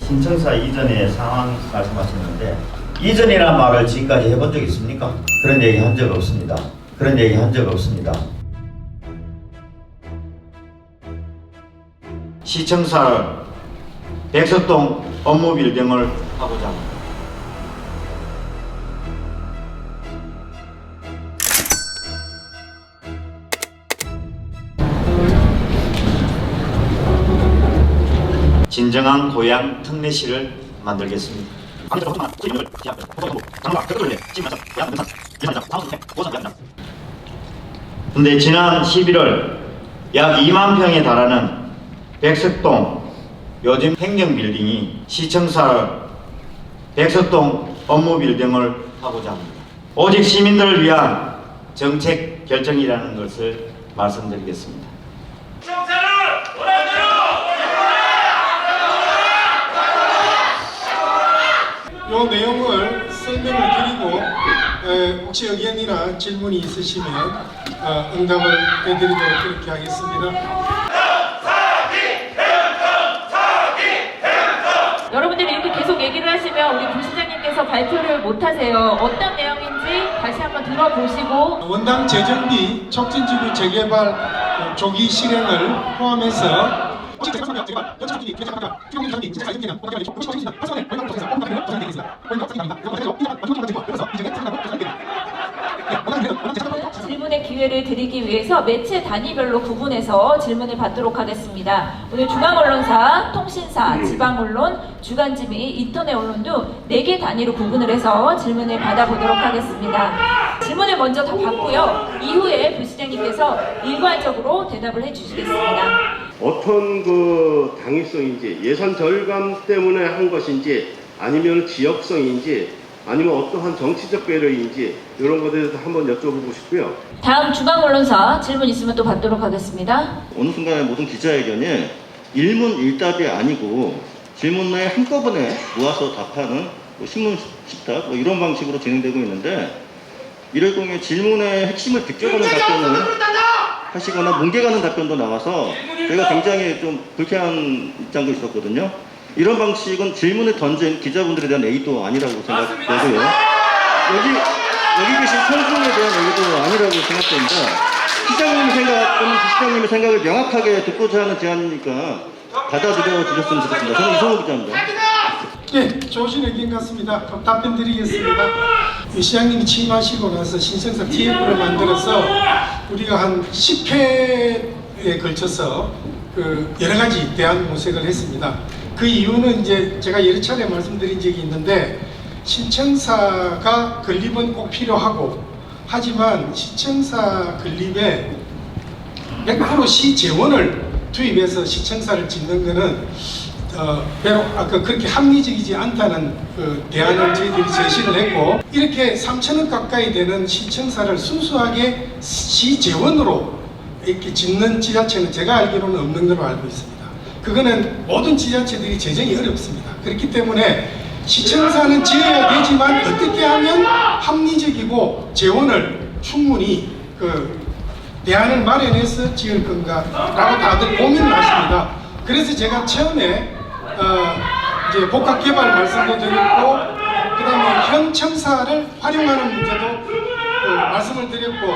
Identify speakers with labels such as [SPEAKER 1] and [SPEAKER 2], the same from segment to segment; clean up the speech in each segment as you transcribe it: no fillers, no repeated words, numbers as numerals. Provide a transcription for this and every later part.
[SPEAKER 1] 신청사 이전의 상황 말씀하셨는데 이전이라는 말을 지금까지 해본 적 있습니까? 그런 얘기 한 적 없습니다. 그런 얘기 한 적 없습니다. 시청사 백석동 업무 빌딩을 하고자 합니다. 진정한 고향 특례시를 만들겠습니다. 근데 지난 11월 약 2만 평에 달하는 백석동 요즘 행정빌딩이 시청사 백석동 업무빌딩을 하고자 합니다. 오직 시민들을 위한 정책 결정이라는 것을 말씀드리겠습니다.
[SPEAKER 2] 이 내용을 설명을 드리고 혹시 의견이나 질문이 있으시면 응답을 해드리도록 그렇게 하겠습니다.
[SPEAKER 3] 여러분들이 이렇게 계속 얘기를 하시면 우리 부시장님께서 발표를 못하세요. 어떤 내용인지 다시 한번 들어보시고
[SPEAKER 2] 원당 재정비 촉진지구 재개발 조기 실행을 포함해서
[SPEAKER 3] 질문의 기회를 드리기 위해서 매체 단위별로 구분해서 질문을 받도록 하겠습니다. 오늘 중앙언론사, 통신사, 지방언론, 주간지 및 인터넷 언론도 4개 단위로 구분을 해서 질문을 받아보도록 하겠습니다. 질문을 먼저 다 받고요. 이후에 부시장님께서 일괄적으로 대답을 해주시겠습니다.
[SPEAKER 4] 어떤 그 당위성인지 예산 절감 때문에 한 것인지 아니면 지역성인지 아니면 어떠한 정치적 배려인지 이런 것에 대해서 한번 여쭤보고 싶고요.
[SPEAKER 3] 다음 중앙언론사 질문 있으면 또 받도록 하겠습니다.
[SPEAKER 5] 어느 순간에 모든 기자회견이 일문일답이 아니고 질문에 한꺼번에 모아서 답하는 신문 식탁 이런 방식으로 진행되고 있는데 이럴 경우에 질문의 핵심을 비껴가는 답변을 하시거나 뭉개가는 답변도 나와서 저희가 굉장히 좀 불쾌한 입장도 있었거든요. 이런 방식은 질문을 던진 기자분들에 대한 애의도 아니라고 생각되고요. 여기 계신 청중에 대한 애의도 아니라고 생각됩니다. 시장님의 생각을 명확하게 듣고자 하는 제안이니까 받아들여 주셨으면 좋겠습니다. 저는 이성호 기자입니다.
[SPEAKER 2] 네, 좋으신 의견 같습니다. 답변 드리겠습니다. 시장님이 취임하시고 나서 신청사 TF를 만들어서 우리가 한 10회에 걸쳐서 여러 가지 대안 모색을 했습니다. 그 이유는 이제 제가 여러 차례 말씀드린 적이 있는데 신청사가 건립은 꼭 필요하고 하지만 시청사 건립에 100% 시 재원을 투입해서 시청사를 짓는 것은 비록 아까 그렇게 합리적이지 않다는 대안을 저희들이 제시를 했고 이렇게 3천억 가까이 되는 시청사를 순수하게 시재원으로 이렇게 짓는 지자체는 제가 알기로는 없는 걸로 알고 있습니다. 그거는 모든 지자체들이 재정이 어렵습니다. 그렇기 때문에 시청사는 지어야 되지만 어떻게 하면 합리적이고 재원을 충분히 대안을 마련해서 지을 건가 라고 다들 고민을 하십니다. 그래서 제가 처음에 이제 복합 개발 말씀도 드렸고 그 다음에 현 청사를 활용하는 문제도 말씀을 드렸고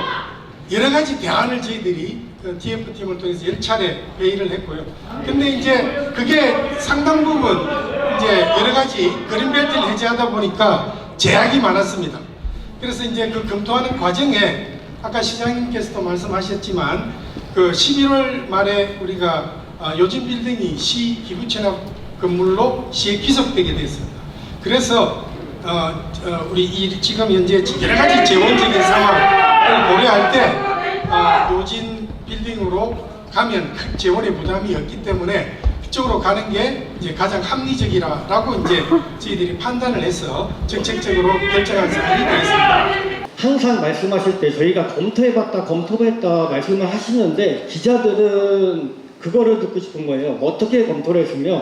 [SPEAKER 2] 여러 가지 대안을 저희들이 TF팀을 통해서 10차례 회의를 했고요. 근데 이제 그게 상당 부분 이제 여러 가지 그린벨트를 해제하다 보니까 제약이 많았습니다. 그래서 이제 그 검토하는 과정에 아까 시장님께서도 말씀하셨지만 11월 말에 우리가 요즘 빌딩이 시 기부채납 건물로 시에 귀속되게 됐습니다. 그래서 우리 지금 현재 여러 가지 재원적인 상황을 고려할 때 요진 빌딩으로 가면 큰 재원의 부담이 없기 때문에 그쪽으로 가는 게 이제 가장 합리적이라고 이제 저희들이 판단을 해서 정책적으로 결정한 사항이 되겠습니다.
[SPEAKER 6] 항상 말씀하실 때 저희가 검토해봤다 말씀을 하시는데 기자들은 그거를 듣고 싶은 거예요. 어떻게 검토를 했으며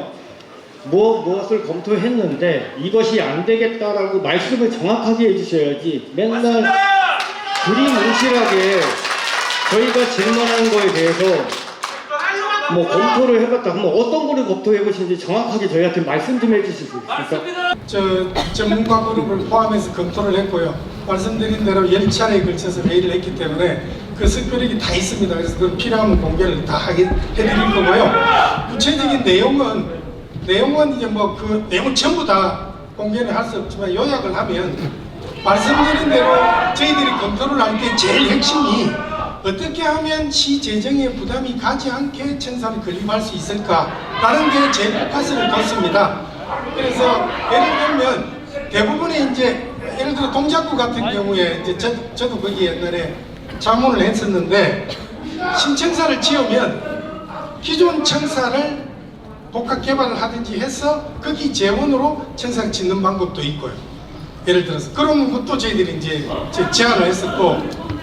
[SPEAKER 6] 무엇을 검토했는데 이것이 안 되겠다라고 말씀을 정확하게 해주셔야지 맨날 두리뭉실하게 저희가 질문하는 거에 대해서 뭐 검토를 해봤다. 그러면 어떤 거를 검토해보시는지 정확하게 저희한테 말씀 좀 해주실 수 있을까요?
[SPEAKER 2] 저 전문가 그룹을 포함해서 검토를 했고요. 말씀드린 대로 10차례에 걸쳐서 회의를 했기 때문에 그 스크립이 다 있습니다. 그래서 그 필요하면 공개를 다 해드릴 거고요. 구체적인 내용은 이제 뭐 그 내용은 전부 다 공개는 할 수 없지만 요약을 하면 말씀드린 대로 저희들이 검토를 할 때 제일 핵심이 어떻게 하면 시 재정에 부담이 가지 않게 청사를 건립할 수 있을까라는 게 제일 포커스를 뒀습니다. 그래서 예를 들면 대부분의 이제 예를 들어 동작구 같은 경우에 이제 저도 거기 옛날에 자문을 했었는데 신청사를 지으면 기존 청사를 복합 개발을 하든지 해서 거기 재원으로 청사를 짓는 방법도 있고요. 예를 들어서 그런 것도 저희들이 이제 제안을 했었고,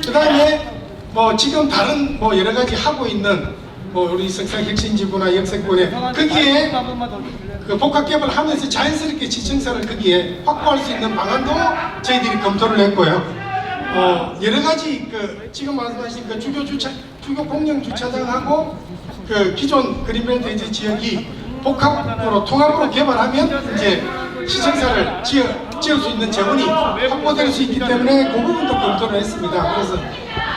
[SPEAKER 2] 그 다음에 뭐 지금 다른 뭐 여러 가지 하고 있는 뭐 우리 성산혁신지구나 역세권에 거기에 그 복합 개발을 하면서 자연스럽게 지청사를 거기에 확보할 수 있는 방안도 저희들이 검토를 했고요. 여러 가지 그 지금 말씀하신 그 주교 공영 주차장하고 그 기존 그린벨트 해제 지역이 복합으로 통합으로 개발하면 이제 시청사를 지을 수 있는 재원이 확보될 수 있기 때문에 그 부분도 검토를 했습니다. 그래서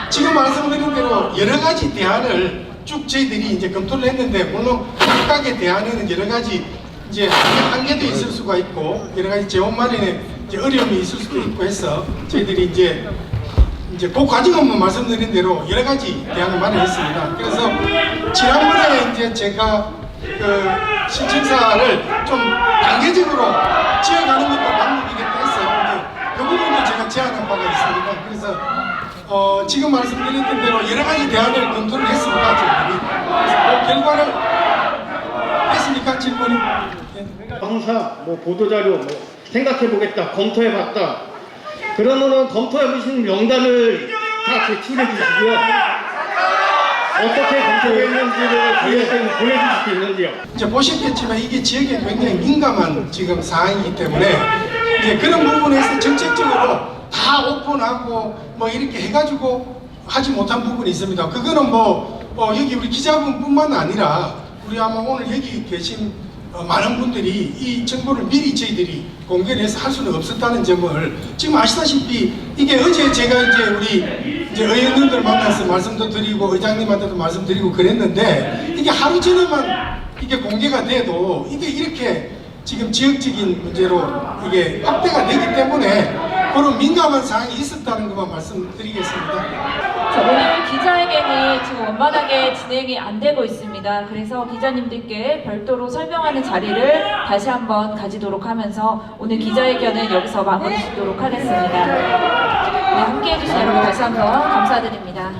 [SPEAKER 2] 지금 말씀드린 대로 여러 가지 대안을 쭉 저희들이 이제 검토를 했는데, 물론 각각의 대안에는 여러 가지 이제 한계도 있을 수가 있고 여러 가지 재원 마련에 이제 어려움이 있을 수도 있고 해서 저희들이 이제 그 과정은 뭐 말씀드린 대로 여러 가지 대안을 마련했습니다. 그래서 지난번에 이제 제가 그 신청사를 좀 단계적으로 지어가는 것도 방법이겠다 해서 그 부분도 제가 제안한 바가 있습니다. 그래서 지금 말씀드린 대로 여러 가지 대안을 검토를 했습니다. 저희들이. 그래서 그 결과를 했습니까? 질문이?
[SPEAKER 6] 항상 뭐 보도자료 뭐 생각해보겠다, 검토해봤다. 그러면은 검토해보시는 명단을 다 제출해 주시고요. 어떻게 검토했는지를 저희한테 보내주실 수 있는지요.
[SPEAKER 2] 이제 보셨겠지만 이게 지역에 굉장히 민감한 지금 사항이기 때문에 이제 그런 부분에서 정책적으로 다 오픈하고 뭐 이렇게 해가지고 하지 못한 부분이 있습니다. 그거는 뭐 여기 우리 기자분뿐만 아니라 우리 아마 오늘 여기 계신 많은 분들이 이 정보를 미리 저희들이 공개를 해서 할 수는 없었다는 점을 지금 아시다시피, 이게 어제 제가 이제 우리 이제 의원님들 만나서 말씀도 드리고 의장님한테도 말씀드리고 그랬는데, 이게 하루 전에만 이게 공개가 돼도 이게 이렇게 지금 지역적인 문제로 이게 확대가 되기 때문에 그런 민감한 사항이 있었다는 것만 말씀드리겠습니다.
[SPEAKER 3] 자, 오늘 기자회견이 지금 원만하게 진행이 안 되고 있습니다. 그래서 기자님들께 별도로 설명하는 자리를 다시 한번 가지도록 하면서 오늘 기자회견은 여기서 마무리 짓도록 하겠습니다. 네, 함께해 주신 여러분 다시 한번 감사드립니다.